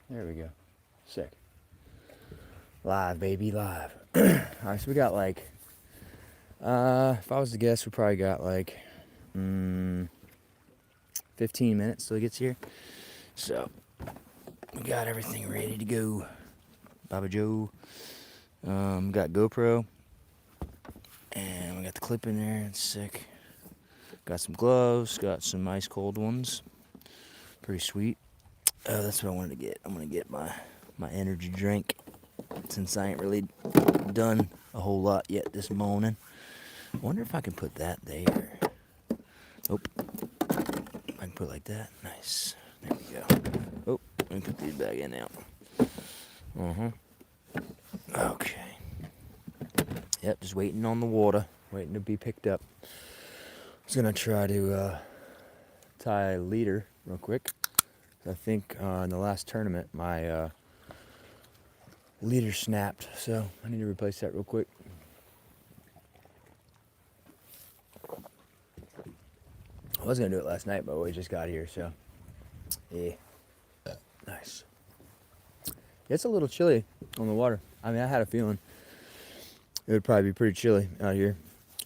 There we go. Sick. Live, baby, live. Alright, so we got like, if I was to guess, we probably got like 15 minutes till he gets here. So, we got everything ready to go. Baba Joe. Got GoPro. And we got the clip in there. It's sick. Got some gloves. Got some ice cold ones. Pretty sweet. That's what I wanted to get. I'm going to get my energy drink. Since I ain't really done a whole lot yet this morning. I wonder if I can put that there. Oh, I can put it like that. Nice. There we go. Oh, let me put these back in now. Okay. Yep, just waiting on the water. Waiting to be picked up. I was going to try to tie a leader real quick. I think in the last tournament, my leader snapped. So I need to replace that real quick. I was going to do it last night, but we just got here, so yeah. Nice. It's a little chilly on the water. I mean, I had a feeling it would probably be pretty chilly out here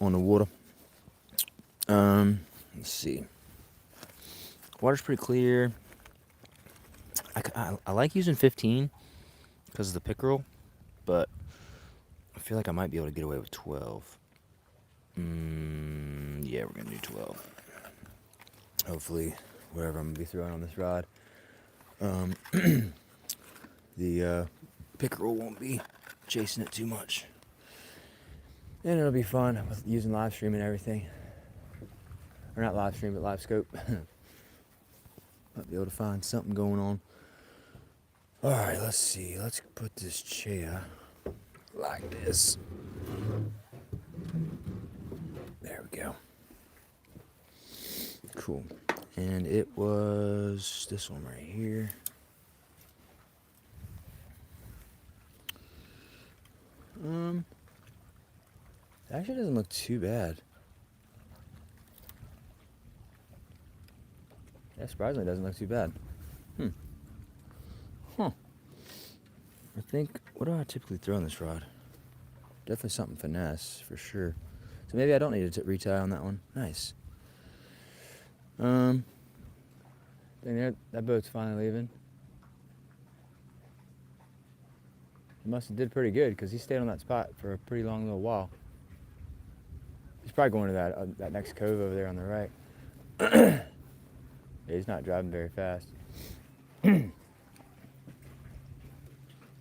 on the water. Let's see. Water's pretty clear. I like using 15 because of the pickerel, but I feel like I might be able to get away with 12. Yeah, we're going to do 12. Hopefully, whatever I'm going to be throwing on this rod, the pickerel won't be chasing it too much. And it'll be fun with using live stream and everything. Or not live stream, but live scope. Might be able to find something going on. Alright, let's see. Let's put this chair like this. There we go. Cool. And it was this one right here. It actually doesn't look too bad. Yeah, surprisingly, it doesn't look too bad. I think, what do I typically throw on this rod? Definitely something finesse, for sure. So maybe I don't need to retie on that one. Nice. Dang, that boat's finally leaving. He must have did pretty good, because he stayed on that spot for a pretty long little while. He's probably going to that next cove over there on the right. Yeah, he's not driving very fast.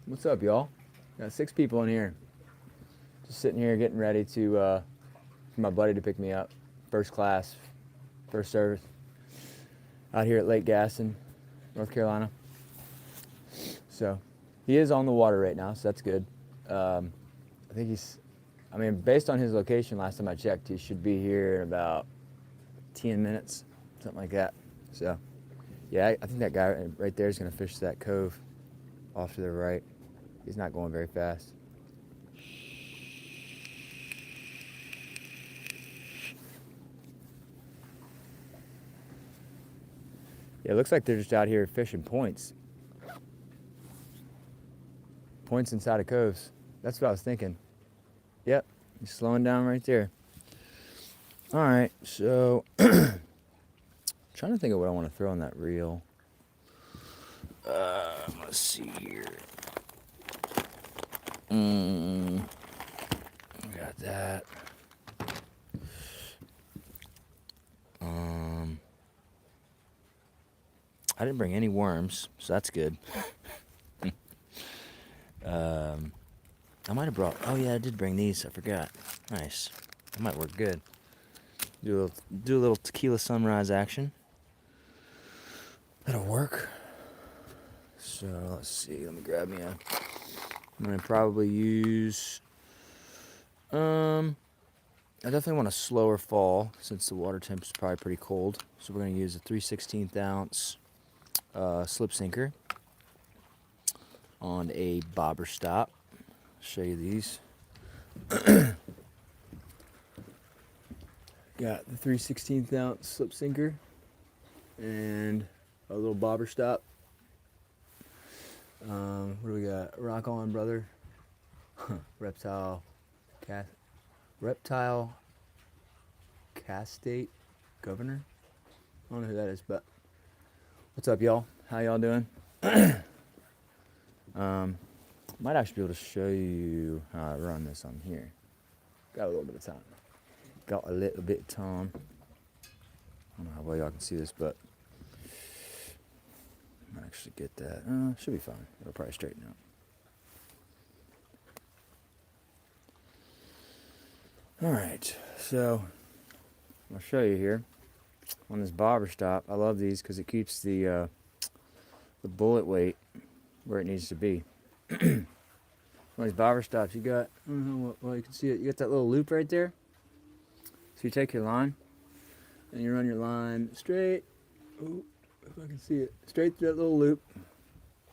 What's up, y'all? Got 6 people in here. Just sitting here getting ready to for my buddy to pick me up. First class, first service. Out here at Lake Gaston, North Carolina. So, he is on the water right now, so that's good. I think based on his location, last time I checked, he should be here in about 10 minutes, something like that. So, yeah, I think that guy right there is going to fish that cove off to the right. He's not going very fast. Yeah, it looks like they're just out here fishing points. Points inside of coves. That's what I was thinking. Yep, he's slowing down right there. All right, so trying to think of what I want to throw on that reel. Let's see here. Got that. I didn't bring any worms, so that's good. I might have brought. Oh yeah, I did bring these. I forgot. Nice. That might work good. Do a little tequila sunrise action. That'll work. So let's see. Let me grab me a. I'm gonna probably use. I definitely want a slower fall since the water temp is probably pretty cold. So we're gonna use a 3/16 ounce slip sinker on a bobber stop. Show you these. Got the 3/16 ounce slip sinker and a little bobber stop. What do we got? Rock on, brother. reptile, cat, reptile, castate, governor. I don't know who that is, but what's up, y'all? How y'all doing? Might actually be able to show you how I run this on here. Got a little bit of time. Got a little bit of time. I don't know how well y'all can see this, but I might actually get that. Should be fine. It'll probably straighten out. All right, so I'll show you here on this bobber stop. I love these because it keeps the bullet weight where it needs to be. On these bobber stops, you got, I don't know, well, you can see it. You got that little loop right there. So you take your line and you run your line straight. Oh, if I can see it, straight through that little loop.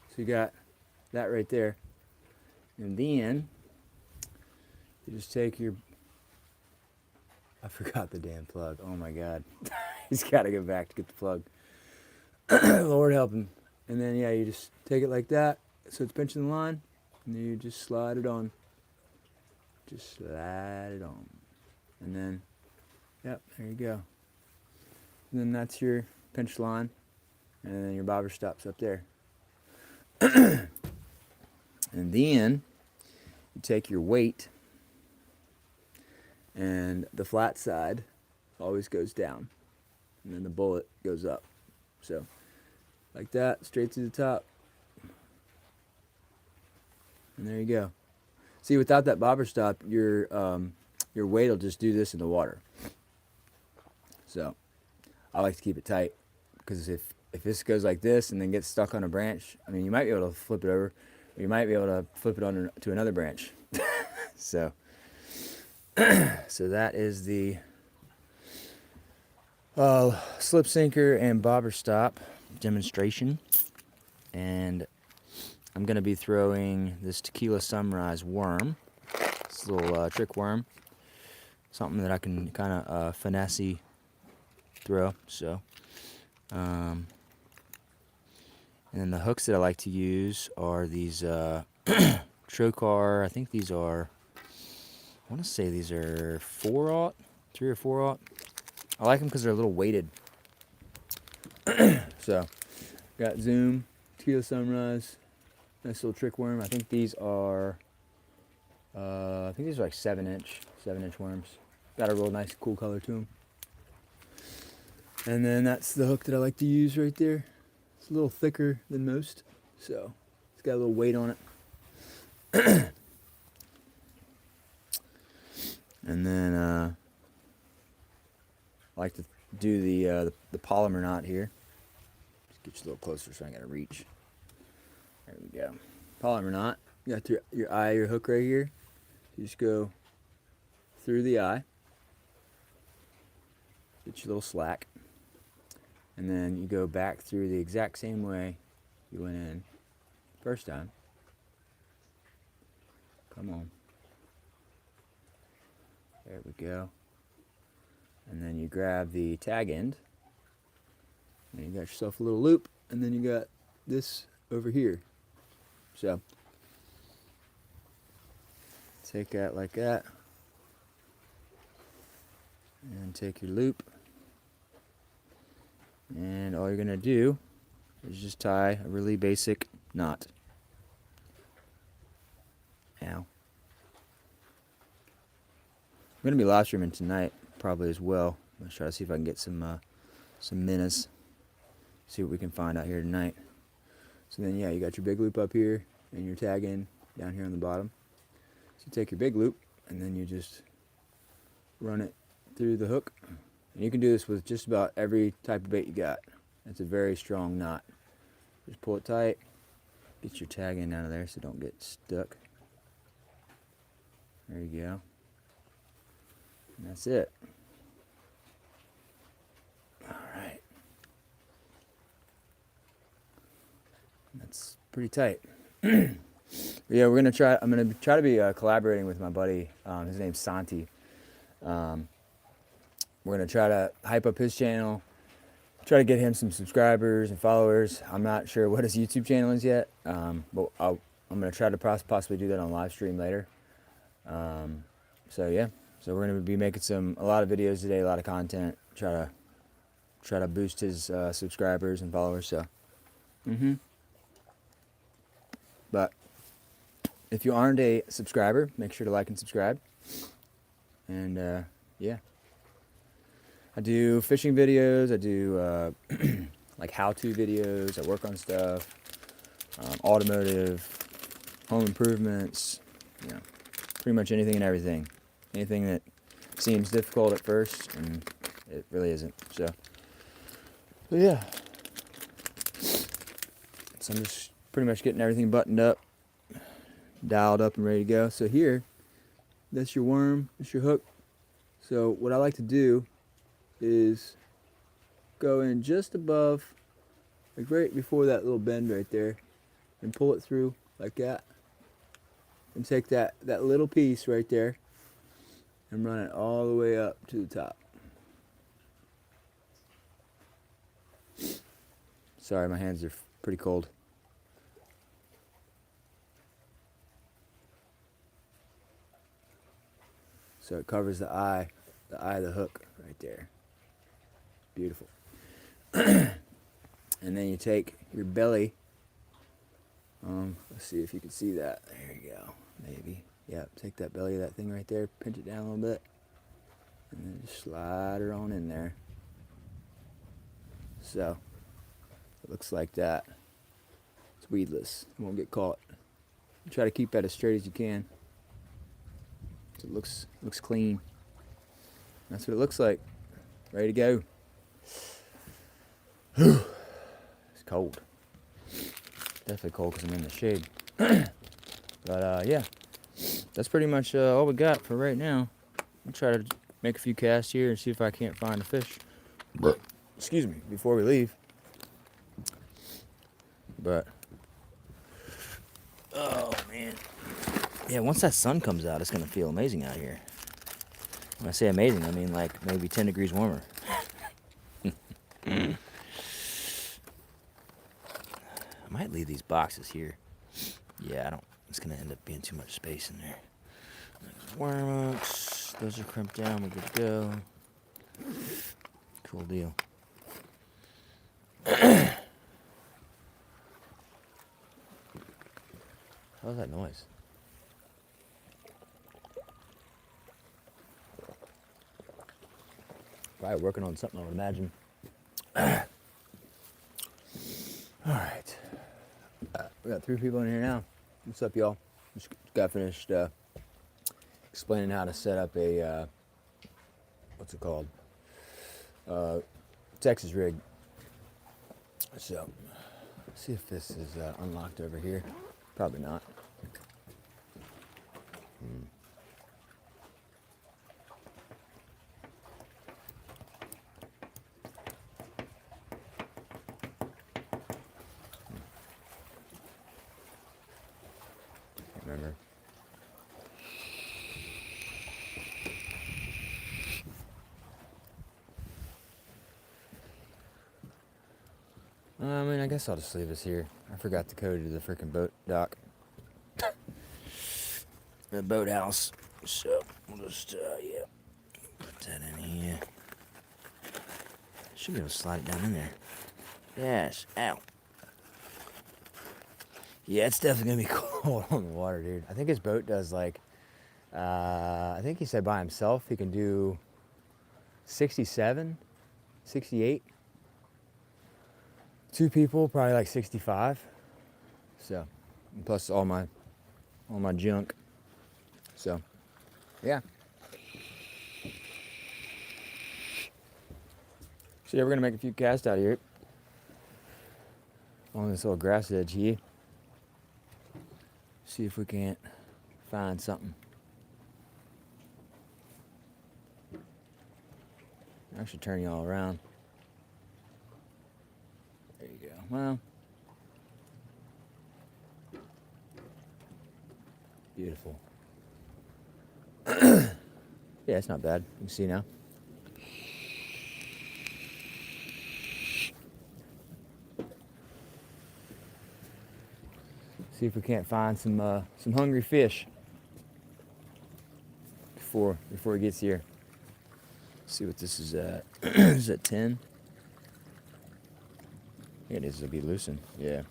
So you got that right there, and then you just take your. I forgot the damn plug. Oh my God, he's got to go back to get the plug. Lord help him. And then yeah, you just take it like that, so it's pinching the line, and then you just slide it on. Just slide it on, and then, yep, there you go. And then that's your pinch line, and then your bobber stops up there. And then you take your weight, and the flat side always goes down, and then the bullet goes up. So, like that, straight to the top. And there you go. See, without that bobber stop, your weight will just do this in the water. So, I like to keep it tight, because if this goes like this and then gets stuck on a branch, I mean, you might be able to flip it over, or you might be able to flip it on to another branch. So that is the slip sinker and bobber stop demonstration, and I'm going to be throwing this Tequila Sunrise worm, this little trick worm, something that I can kind of finesse throw. So, and then the hooks that I like to use are these Trocar. I think these are, I want to say these are 4/0, 3 or 4/0. I like them because they're a little weighted. So, got Zoom, Tequila Sunrise, nice little trick worm. I think these are like 7-inch worms. Got a real nice, cool color to them. And then that's the hook that I like to use right there. It's a little thicker than most, so it's got a little weight on it. And then I like to do the polymer knot here. Just get you a little closer so I gotta reach. There we go. Polymer knot. You got your eye, your hook right here. You just go through the eye. Get your little slack. And then you go back through the exact same way you went in first time. Come on. There we go. And then you grab the tag end. And you got yourself a little loop. And then you got this over here. So, take that like that. And take your loop. And all you're going to do is just tie a really basic knot. Ow. I'm going to be live streaming tonight, probably as well. I'm going to try to see if I can get some minnows. See what we can find out here tonight. So then, yeah, you got your big loop up here and your tag in down here on the bottom. So you take your big loop and then you just run it through the hook. And you can do this with just about every type of bait you got. It's a very strong knot. Just pull it tight. Get your tag in out of there so it don't get stuck. There you go. And that's it. Alright. That's pretty tight. Yeah, I'm gonna try to be collaborating with my buddy. His name's Santi. We're gonna try to hype up his channel, try to get him some subscribers and followers. I'm not sure what his YouTube channel is yet, but I'm going to try to possibly do that on live stream later. So yeah, so we're going to be making a lot of videos today, a lot of content, try to boost his subscribers and followers. So, but if you aren't a subscriber, make sure to like and subscribe. And yeah, I do fishing videos. I do like how-to videos. I work on stuff, automotive, home improvements. You know, pretty much anything and everything. Anything that seems difficult at first, and it really isn't. So yeah. So I'm just pretty much getting everything buttoned up, dialed up and ready to go. So here, that's your worm, that's your hook. So what I like to do is go in just above, like right before that little bend right there, and pull it through like that. And take that little piece right there and run it all the way up to the top. Sorry, my hands are pretty cold. So it covers the eye of the hook right there. Beautiful. And then you take your belly. Let's see if you can see that. There you go. Maybe. Yeah, take that belly of that thing right there, pinch it down a little bit, and then just slide her on in there. So it looks like that. It's weedless. It won't get caught. Try to keep that as straight as you can. So it looks clean. That's what it looks like. Ready to go. It's cold. Definitely cold because I'm in the shade. But yeah, that's pretty much all we got for right now. I'll try to make a few casts here and see if I can't find a fish. Excuse me, before we leave. But oh man, yeah. Once that sun comes out, it's gonna feel amazing out here. When I say amazing, I mean like maybe 10 degrees warmer. I might leave these boxes here. Yeah, I don't. It's gonna end up being too much space in there. Worm hooks. Those are crimped down. We're good to go. Cool deal. How's that noise? Probably working on something, I would imagine. Alright. We got 3 people in here now. What's up, y'all? Just got finished explaining how to set up a, what's it called? Texas rig. So, see if this is unlocked over here. Probably not. Remember. I mean, I guess I'll just leave this here. I forgot the code to the freaking boat dock. The boathouse. So, we'll just, yeah, put that in here. Should be able to slide it down in there. Yes, ow. Yeah, it's definitely gonna be cold on the water, dude. I think his boat does like, I think he said by himself he can do 67, 68. 2 people, probably like 65. So, and plus all my junk. So, yeah. So yeah, we're gonna make a few casts out here on this little grass edge here. See if we can't find something. I should turn you all around. There you go. Well, beautiful. Yeah, it's not bad. You can see now. See if we can't find some hungry fish before he gets here. See what this is at. Is that 10? Yeah, it is. It'll be loosened. Yeah.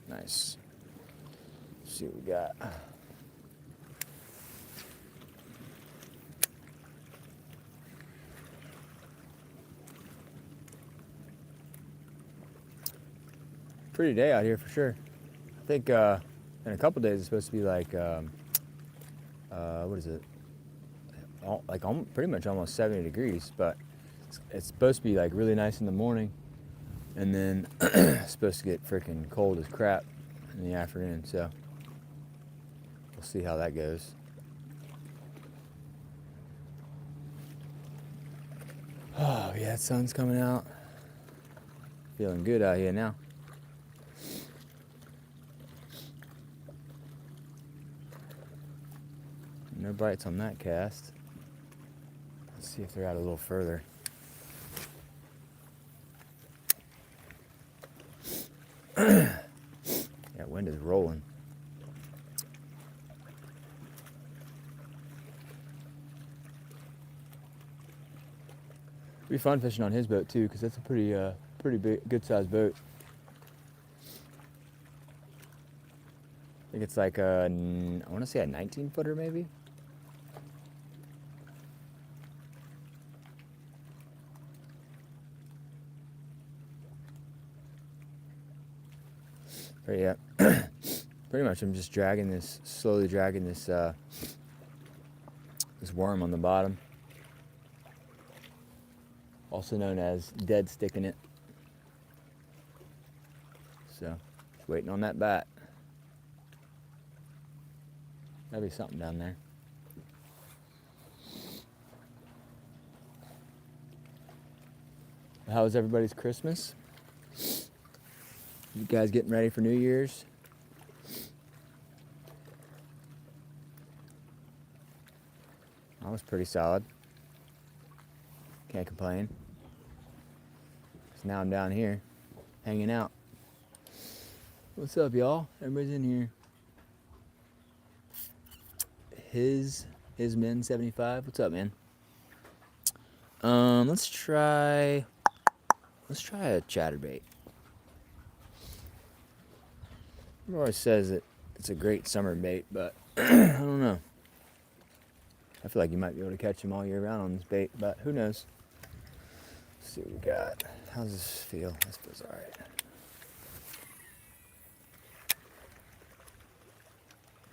Nice. Let's see what we got. Pretty day out here for sure. I think in a couple days it's supposed to be like, what is it? Pretty much almost 70 degrees, but it's supposed to be like really nice in the morning, and then it's supposed to get freaking cold as crap in the afternoon. So we'll see how that goes. Oh yeah, the sun's coming out. Feeling good out here now. No bites on that cast. Let's see if they're out a little further. Yeah, wind is rolling. It'd be fun fishing on his boat too, because that's a pretty big, good-sized boat. I think it's like I want to say a 19-footer maybe. But yeah, pretty much I'm just slowly dragging this this worm on the bottom, also known as dead sticking it. So, just waiting on that bite. Gotta be something down there. How was everybody's Christmas? You guys getting ready for New Year's? I was pretty solid. Can't complain. So now I'm down here, hanging out. What's up, y'all? Everybody's in here. His men 75. What's up, man? Let's try a chatterbait. It always says that it's a great summer bait, but I don't know. I feel like you might be able to catch them all year round on this bait, but who knows? Let's see what we got. How does this feel? This feels all right.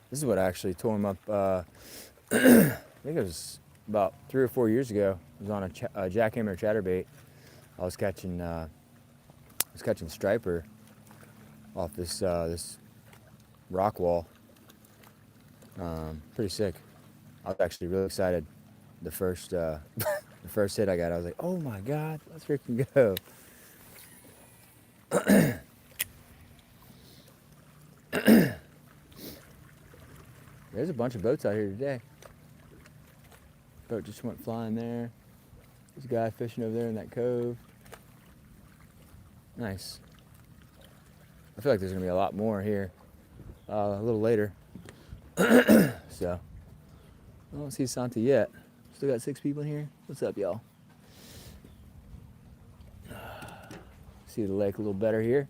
This is what actually tore him up. I think it was about 3 or 4 years ago. I was on a jackhammer chatterbait. I was catching striper off this rock wall. Pretty sick. I was actually really excited. The first the first hit I got, I was like, "Oh my God, let's freaking go!" There's a bunch of boats out here today. Boat just went flying there. There's a guy fishing over there in that cove. Nice. I feel like there's gonna be a lot more here a little later. So, I don't see Santa yet. Still got 6 people in here. What's up, y'all? See the lake a little better here.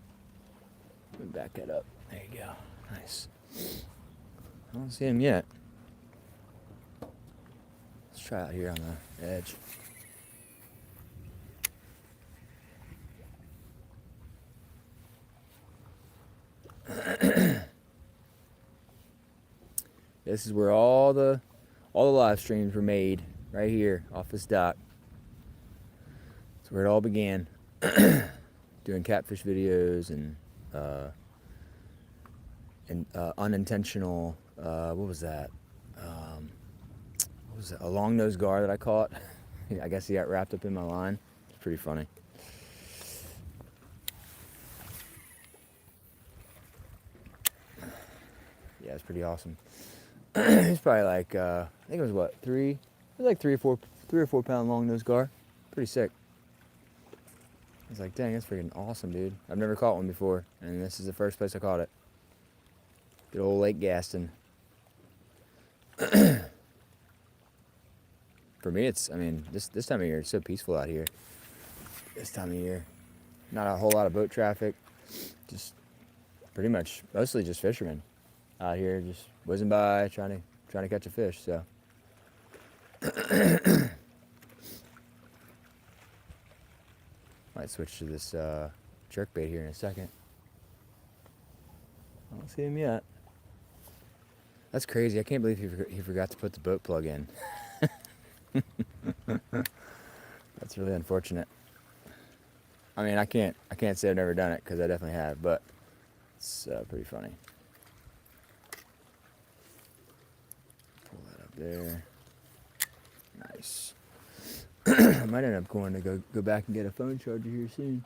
Let me back that up. There you go. Nice. I don't see him yet. Let's try out here on the edge. This is where all the live streams were made, right here off this dock. That's where it all began. Doing catfish videos and unintentional. What was that? What was it? A long-nosed gar that I caught. I guess he got wrapped up in my line. It's pretty funny. Yeah, it's pretty awesome. He's probably like I think it was what, 3 or 4 pound long-nosed gar. Pretty sick. I was like, dang, that's freaking awesome, dude. I've never caught one before, and this is the first place I caught it. Good old Lake Gaston. For me, it's, I mean, this time of year, it's so peaceful out here. This time of year. Not a whole lot of boat traffic. Just pretty much, mostly just fishermen out here, just whizzing by, trying to catch a fish, so. Might switch to this jerkbait here in a second. I don't see him yet. That's crazy. I can't believe he forgot to put the boat plug in. That's really unfortunate. I mean, I can't say I've never done it because I definitely have, but it's pretty funny. Pull that up there. Nice. I might end up going to go back and get a phone charger here soon.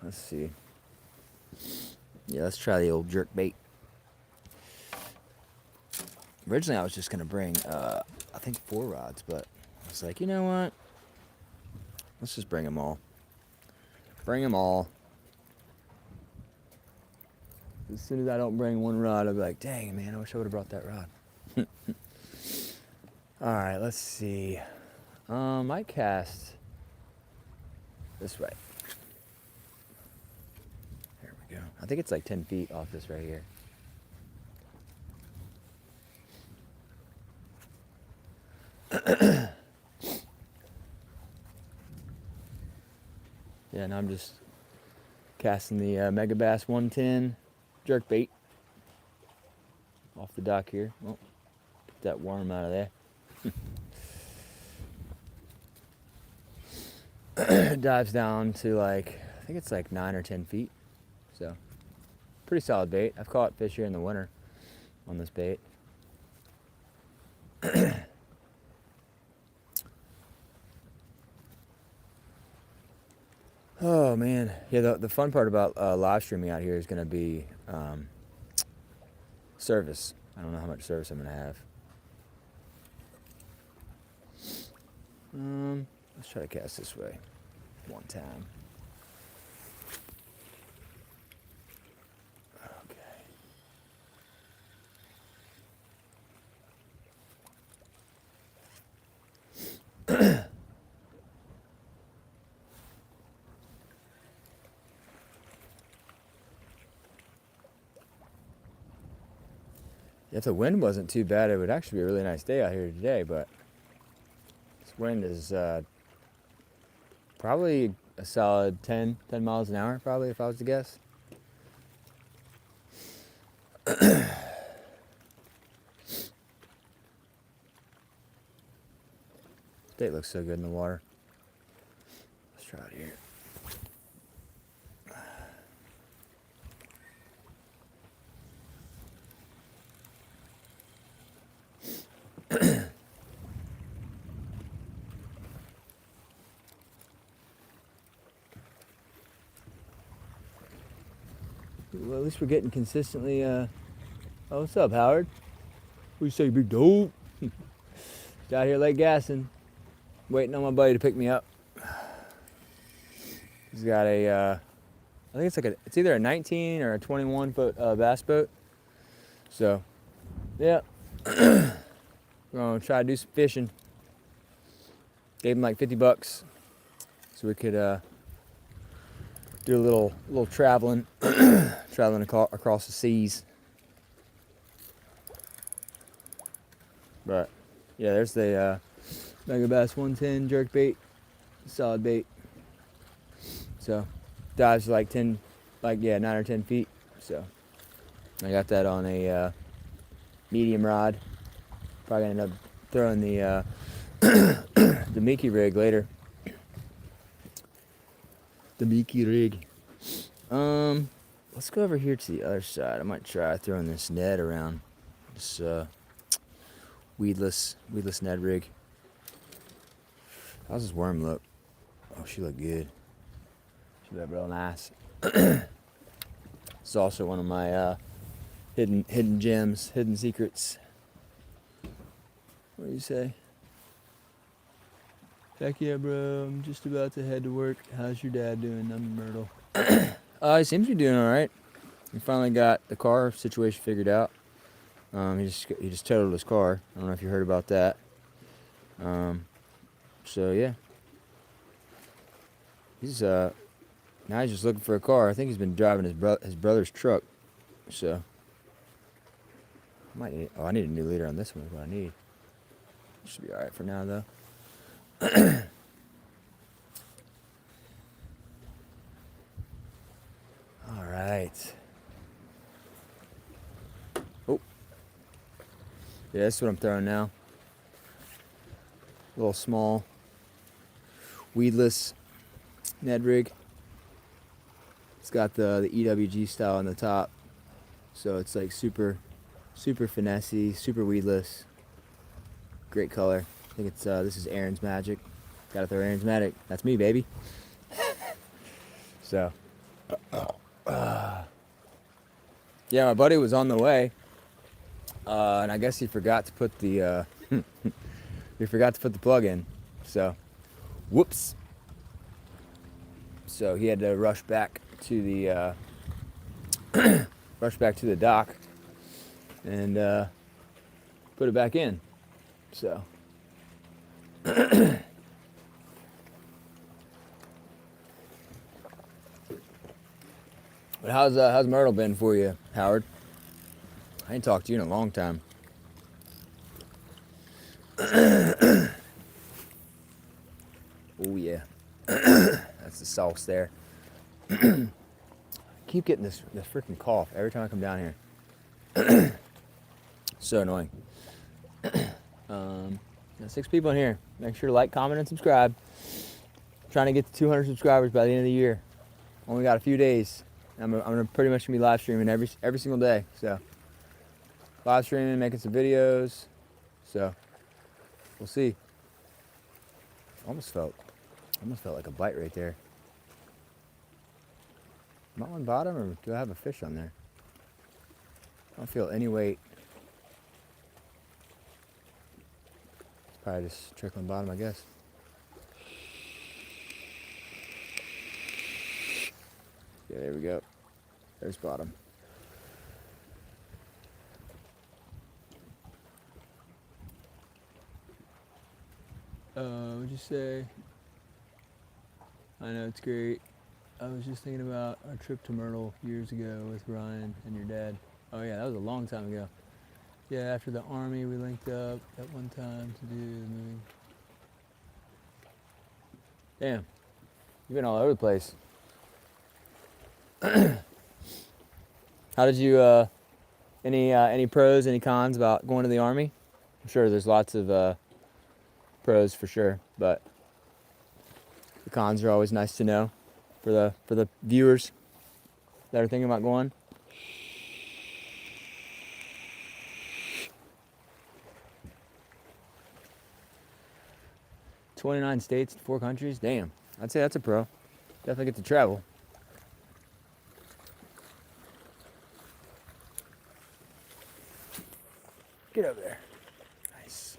Let's see. Yeah, let's try the old jerk bait. Originally, I was just gonna bring, I think 4 rods, but I was like, you know what? Let's just bring them all. Bring them all. As soon as I don't bring 1 rod, I'll be like, dang, man, I wish I would have brought that rod. All right, let's see. Might cast this way. There we go. I think it's like 10 feet off this right here. Yeah, now I'm just casting the Mega Bass 110 jerk bait off the dock here. Oh, get that worm out of there. Dives down to like, I think it's like 9 or 10 feet. So, pretty solid bait. I've caught fish here in the winter on this bait. Oh man, yeah. The fun part about live streaming out here is going to be service. I don't know how much service I'm going to have. Let's try to cast this way one time. Okay. If the wind wasn't too bad, it would actually be a really nice day out here today, but this wind is probably a solid 10 miles an hour, probably, if I was to guess. Bait looks so good in the water. Let's try it here. Well, at least we're getting consistently, oh, what's up, Howard? What you say, big dog? Just out here Lake Gaston, waiting on my buddy to pick me up. He's got a, I think it's either a 19 or a 21 foot bass boat. So, yeah, we're gonna try to do some fishing. Gave him like $50 so we could do a little traveling, traveling across the seas. But yeah, there's the Mega Bass 110 jerk bait, solid bait. So dives like 9 or 10 feet. So I got that on a medium rod. Probably gonna end up throwing the the Mickey rig later. The Mickey rig. Let's go over here to the other side. I might try throwing this Ned around. This weedless Ned rig. How's this worm look? Oh, she looked good. She looked real nice. It's also one of my hidden gems, hidden secrets. What do you say? Heck yeah, bro. I'm just about to head to work. How's your dad doing? I'm Myrtle. He seems to be doing all right. He finally got the car situation figured out. He just totaled his car. I don't know if you heard about that. So yeah, he's now he's just looking for a car. I think he's been driving his brother's truck. So I need a new leader on this one. Is what I need. Should be all right for now though. All right. Oh, yeah, that's what I'm throwing now. A little small, weedless Ned rig. It's got the EWG style on the top, so it's like super finessey, super weedless. Great color. I think it's this is Aaron's Magic. Gotta throw Aaron's Magic. That's me, baby. So, yeah, my buddy was on the way, and I guess he forgot to put the plug in. So, whoops. So he had to rush back to the dock and put it back in. So. But how's Myrtle been for you, Howard? I ain't talked to you in a long time. Oh yeah, that's the sauce there. Keep getting this freaking cough every time I come down here. So annoying. Got 6 people in here. Make sure to like, comment, and subscribe. Trying to get to 200 subscribers by the end of the year. Only got a few days. I'm gonna pretty much be live streaming every single day. So live streaming, making some videos. So we'll see. Almost felt like a bite right there. Am I on bottom or do I have a fish on there? I don't feel any weight. It's probably just trickling bottom, I guess. Yeah, there we go. There's bottom. What'd you say? I know, it's great. I was just thinking about our trip to Myrtle years ago with Ryan and your dad. Oh yeah, that was a long time ago. Yeah, after the army we linked up at one time to do the movie. Damn, you've been all over the place. How did you, any pros, any cons about going to the Army? I'm sure there's lots of pros for sure, but the cons are always nice to know for the viewers that are thinking about going. "29 states, 4 countries. Damn, I'd say that's a pro. Definitely get to travel. Get over there. Nice.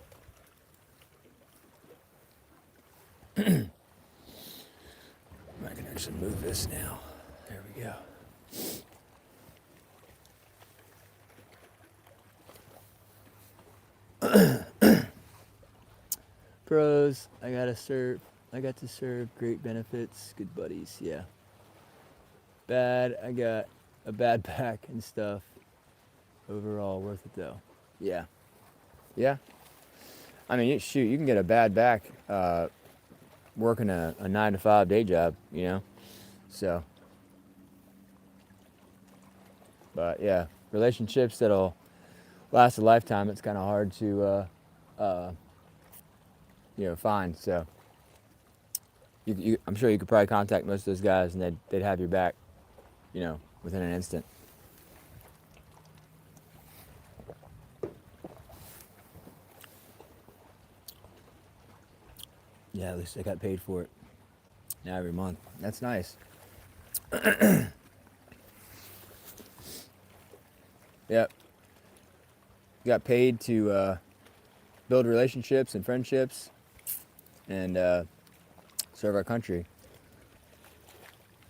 I can actually move this now. There we go. Pros, I got to serve, great benefits, good buddies, yeah. Bad, I got a bad back and stuff. Overall, worth it though. Yeah. Yeah. I mean, shoot, you can get a bad back working a 9-to-5 day job, you know? So. But yeah, relationships that'll last a lifetime, it's kind of hard to, find. So. I'm sure you could probably contact most of those guys and they'd have your back, within an instant. Yeah, at least I got paid for it. Now every month. That's nice. Yep. Got paid to build relationships and friendships. and serve our country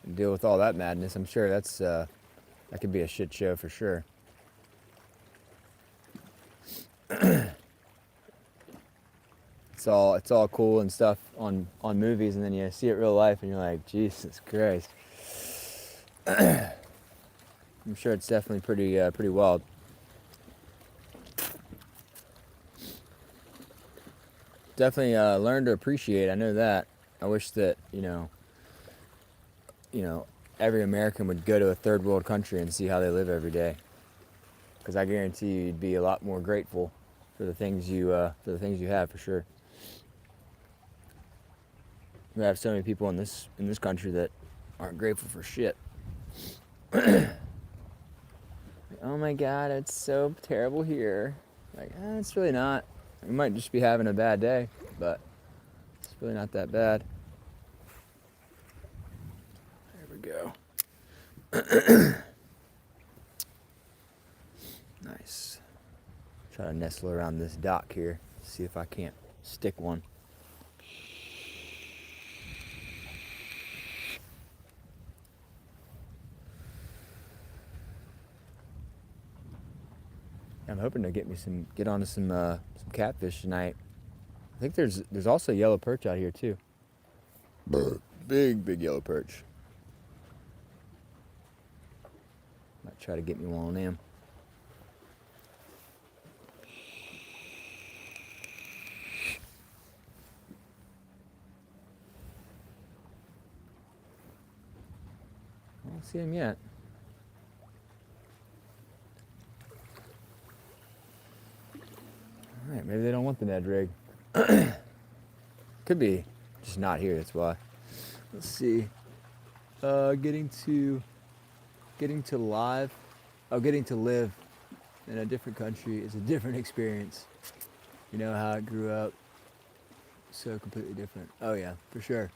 and deal with all that madness. I'm sure that could be a shit show for sure. It's all cool and stuff on movies, and then you see it real life and you're like, Jesus Christ. I'm sure it's definitely pretty wild. Definitely learn to appreciate. I know that. I wish that every American would go to a third world country and see how they live every day. Because I guarantee you'd be a lot more grateful for the things you have for sure. We have so many people in this country that aren't grateful for shit. Oh my God, it's so terrible here. Like, it's really not. We might just be having a bad day, but it's really not that bad. There we go. Nice. Try to nestle around this dock here, see if I can't stick one. I'm hoping to get onto some catfish tonight. I think there's also yellow perch out here too. Big yellow perch. Might try to get me one of them. I don't see him yet. Alright, maybe they don't want the Ned rig. Could be just not here, that's why. Let's see. Getting to live in a different country is a different experience. You know how I grew up. So completely different. Oh yeah, for sure.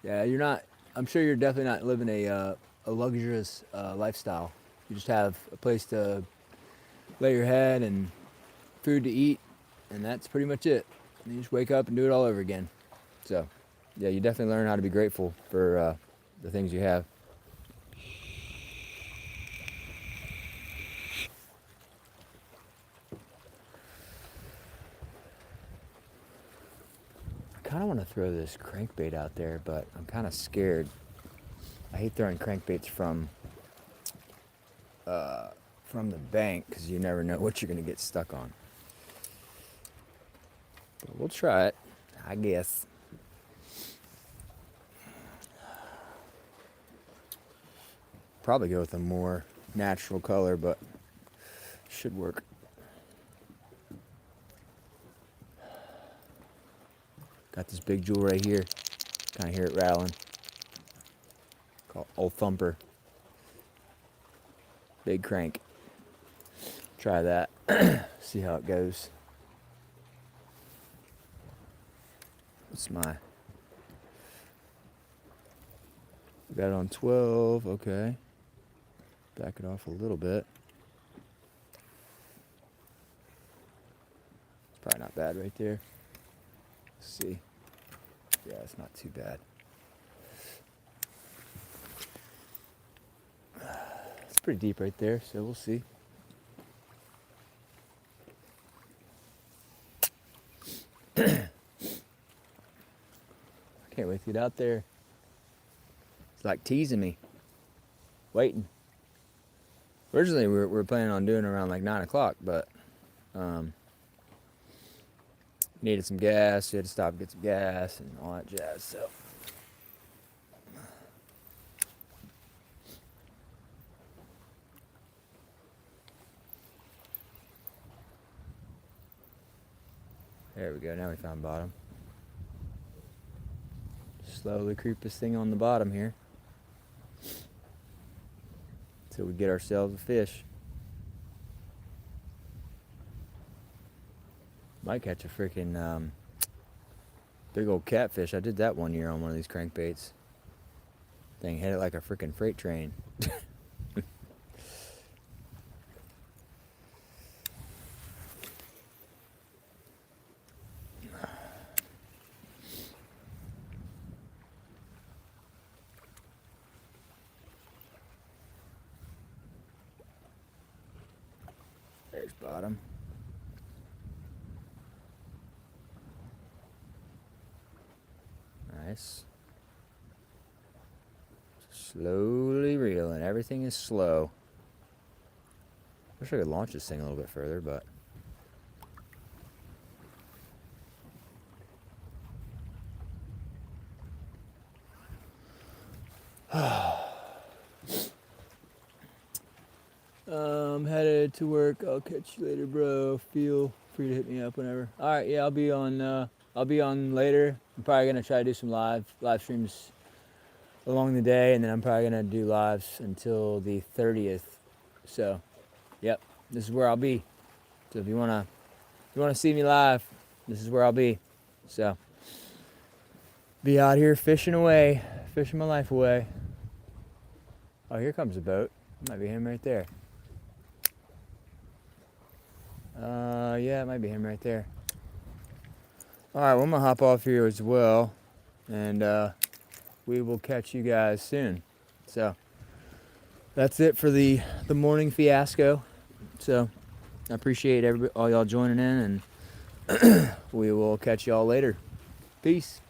Yeah, I'm sure you're definitely not living a luxurious lifestyle. You just have a place to lay your head and food to eat, and that's pretty much it. And you just wake up and do it all over again. So, yeah, you definitely learn how to be grateful for the things you have. I kind of want to throw this crankbait out there, but I'm kind of scared. I hate throwing crankbaits from the bank because you never know what you're going to get stuck on. But we'll try it, I guess. Probably go with a more natural color, but should work. Got this big jewel right here. Kind of hear it rattling. Called Old Thumper. Big crank. Try that. See how it goes. What's my... Got it on 12, okay. Back it off a little bit. It's probably not bad right there. Let's see. Yeah, it's not too bad. It's pretty deep right there, so we'll see. I can't wait to get out there. It's like teasing me. Waiting. Originally, we were planning on doing it around like 9 o'clock, but needed some gas. We had to stop and get some gas and all that jazz, so. There we go, now we found bottom. Slowly creep this thing on the bottom here until we get ourselves a fish. Might catch a freaking big old catfish. I did that one year on one of these crankbaits. Thing hit it like a freaking freight train. There's bottom. Nice. Slowly reeling. Everything is slow. Wish I could launch this thing a little bit further, but I'm headed to work. I'll catch you later, bro. Feel free to hit me up whenever. All right, yeah, I'll be on later. I'm probably gonna try to do some live streams along the day, and then I'm probably gonna do lives until the 30th. So, yep, this is where I'll be. So if you wanna see me live, this is where I'll be. So, be out here fishing away, fishing my life away. Oh, here comes a boat. Might be him right there. Yeah, it might be him right there. All right, well, I'm gonna hop off here as well, and we will catch you guys soon. So that's it for the morning fiasco. So I appreciate all y'all joining in, and we will catch y'all later. Peace.